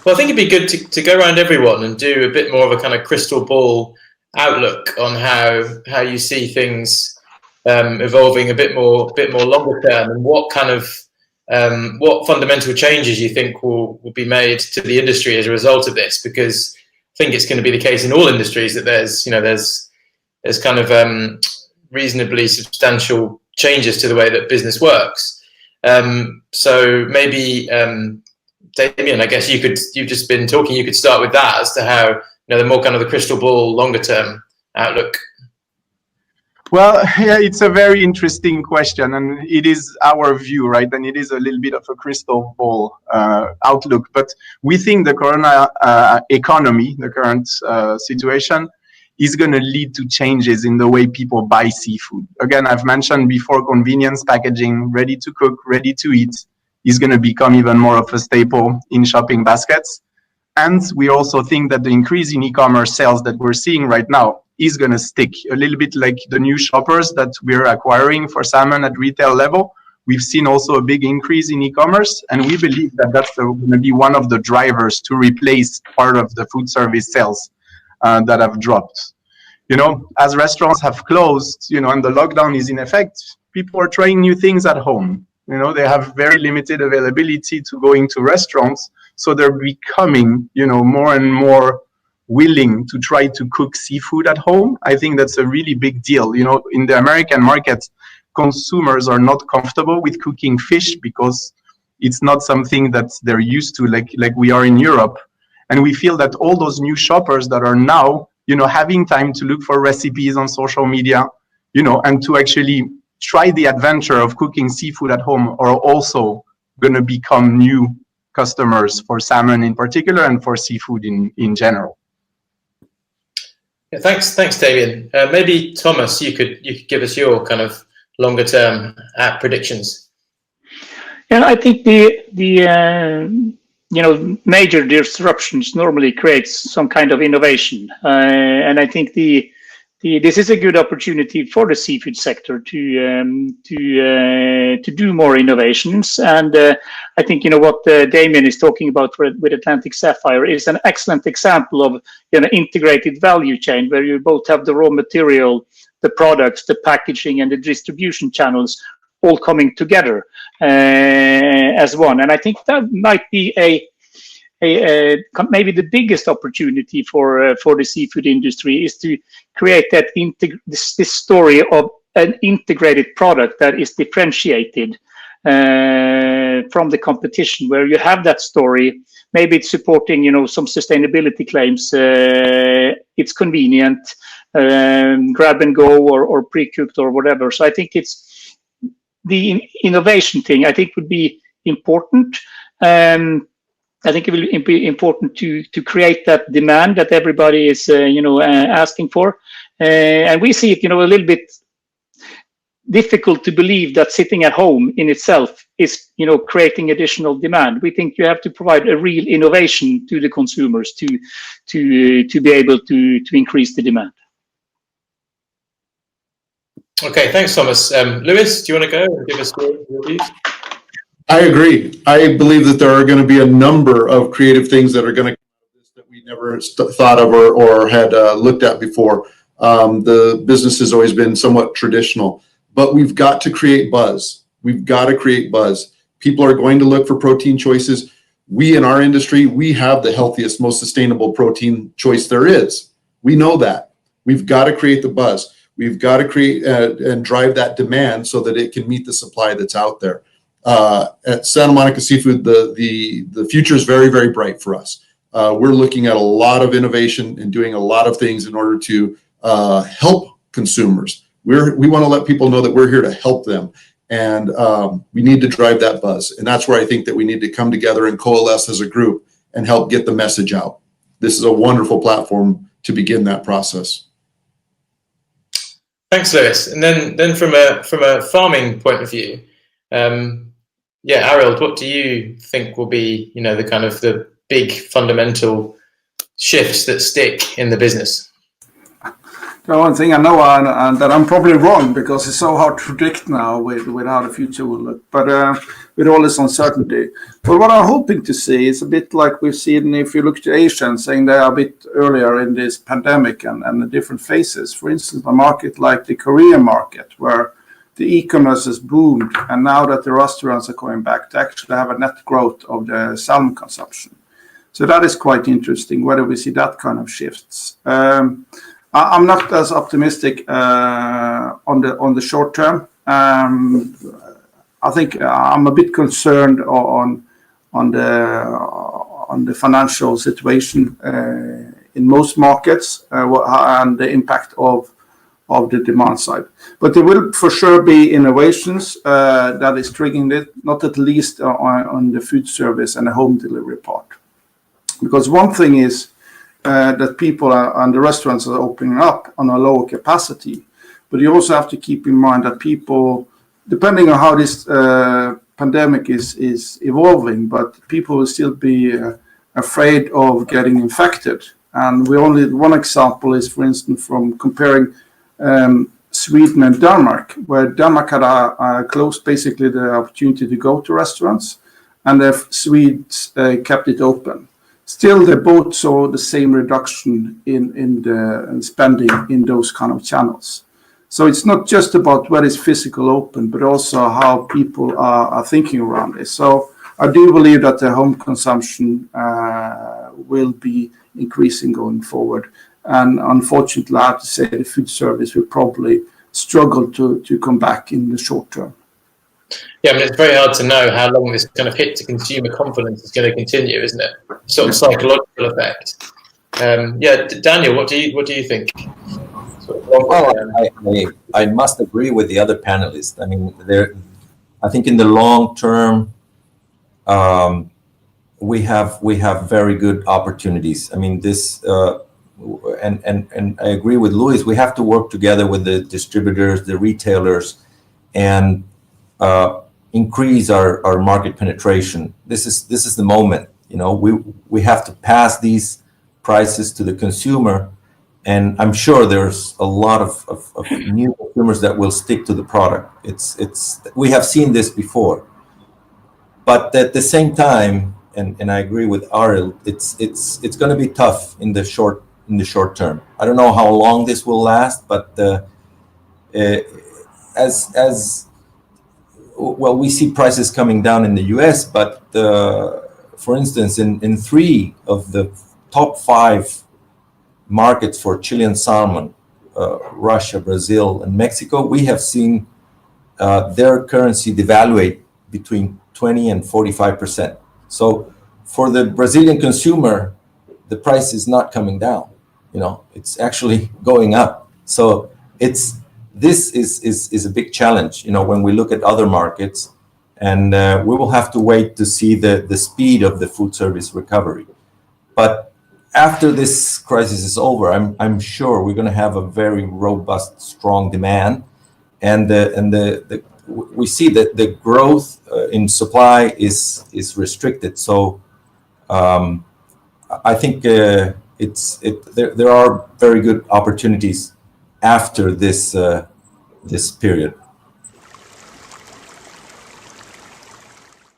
Well, I think it'd be good to go around everyone and do a bit more of a kind of crystal ball outlook on how you see things evolving a bit more longer term, and what kind of what fundamental changes you think will be made to the industry as a result of this, because I think it's going to be the case in all industries that there's kind of reasonably substantial changes to the way that business works. So maybe Damien, I guess you've just been talking. You could start with that as to how the more kind of the crystal ball, longer term outlook. Well, yeah, it's a very interesting question, and it is our view, right? And it is a little bit of a crystal ball outlook. But we think the corona economy, the current situation, is going to lead to changes in the way people buy seafood. Again, I've mentioned before, convenience packaging, ready to cook, ready to eat, is going to become even more of a staple in shopping baskets. And we also think that the increase in e-commerce sales that we're seeing right now is going to stick a little bit like the new shoppers that we're acquiring for salmon at retail level. We've seen also a big increase in e-commerce, and we believe that that's going to be one of the drivers to replace part of the food service sales that have dropped. As restaurants have closed, and the lockdown is in effect, people are trying new things at home. They have very limited availability to going to restaurants, so they're becoming, more and more willing to try to cook seafood at home. I think that's a really big deal. In the American market, consumers are not comfortable with cooking fish because it's not something that they're used to like we are in Europe. And we feel that all those new shoppers that are now, having time to look for recipes on social media, and to actually try the adventure of cooking seafood at home, are also going to become new customers for salmon in particular and for seafood in general. Yeah, thanks, Damien. Maybe Thomas, you could give us your kind of longer term predictions. Yeah, I think the major disruptions normally creates some kind of innovation, and I think this is a good opportunity for the seafood sector to do more innovations. And I think what Damien is talking about with Atlantic Sapphire is an excellent example of integrated value chain, where you both have the raw material, the products, the packaging, and the distribution channels all coming together as one. And I think that might be maybe the biggest opportunity for the seafood industry, is to create that this story of an integrated product that is differentiated from the competition, where you have that story. Maybe it's supporting some sustainability claims. It's convenient, grab and go, or pre-cooked or whatever. So I think it's the innovation thing, I think, would be important. I think it will be important to create that demand that everybody is asking for, and we see it a little bit difficult to believe that sitting at home in itself is creating additional demand. We think you have to provide a real innovation to the consumers to be able to increase the demand. Okay, thanks, Thomas. Lewis, do you want to go and give us your views? I agree. I believe that there are going to be a number of creative things that are going to come out of this that we never thought of or had looked at before. The business has always been somewhat traditional, but we've got to create buzz. We've got to create buzz. People are going to look for protein choices. We in our industry, we have the healthiest, most sustainable protein choice there is. We know that. We've got to create the buzz. We've got to create and drive that demand so that it can meet the supply that's out there. At Santa Monica Seafood, the future is very, very bright for us. We're looking at a lot of innovation and doing a lot of things in order to help consumers. We want to let people know that we're here to help them, and we need to drive that buzz. And that's where I think that we need to come together and coalesce as a group and help get the message out. This is a wonderful platform to begin that process. Thanks, Lewis. And then from a farming point of view, Arild, what do you think will be, the kind of the big fundamental shifts that stick in the business? The one thing I know, and that I'm probably wrong because it's so hard to predict now with how the future will look. But with all this uncertainty. But what I'm hoping to see is a bit like we've seen if you look to Asia and saying they are a bit earlier in this pandemic and the different phases. For instance, a market like the Korean market, where the e-commerce has boomed, and now that the restaurants are coming back, to actually have a net growth of the salmon consumption. So that is quite interesting, whether we see that kind of shifts. I'm not as optimistic on the short term. I think I'm a bit concerned on the financial situation in most markets and the impact of the demand side. But there will for sure be innovations that is triggering it, not at least on the food service and the home delivery part. Because one thing is that people and the restaurants are opening up on a lower capacity, but you also have to keep in mind that people, depending on how this pandemic is evolving, but people will still be afraid of getting infected. And one example is, for instance, from comparing Sweden and Denmark, where Denmark had closed basically the opportunity to go to restaurants, and the Swedes kept it open. Still, they both saw the same reduction in the spending in those kind of channels. So it's not just about what is physical open, but also how people are thinking around it. So I do believe that the home consumption will be increasing going forward. And unfortunately, I have to say the food service will probably struggle to come back in the short term. Yeah, I mean, it's very hard to know how long this kind of hit to consumer confidence is going to continue, isn't it? Sort of psychological effect. Yeah, Daniel, what do you think? Well, I must agree with the other panelists. I mean, I think in the long term, we have very good opportunities. I mean, this and I agree with Luis. We have to work together with the distributors, the retailers, and increase our market penetration. This is the moment. You know, we have to pass these prices to the consumer. And I'm sure there's a lot of new consumers that will stick to the product. We have seen this before, but at the same time, and I agree with Ariel, it's going to be tough in the short term. I don't know how long this will last, but as well, we see prices coming down in the U.S., but for instance, in 3 of the top 5 markets for Chilean salmon, Russia, Brazil, and Mexico, we have seen their currency devaluate between 20 and 45%. So for the Brazilian consumer, the price is not coming down. You know, it's actually going up. So this is a big challenge, you know, when we look at other markets, and we will have to wait to see the speed of the food service recovery. But after this crisis is over, I'm sure we're going to have a very robust, strong demand, and we see that the growth in supply is restricted. So I think there are very good opportunities after this period.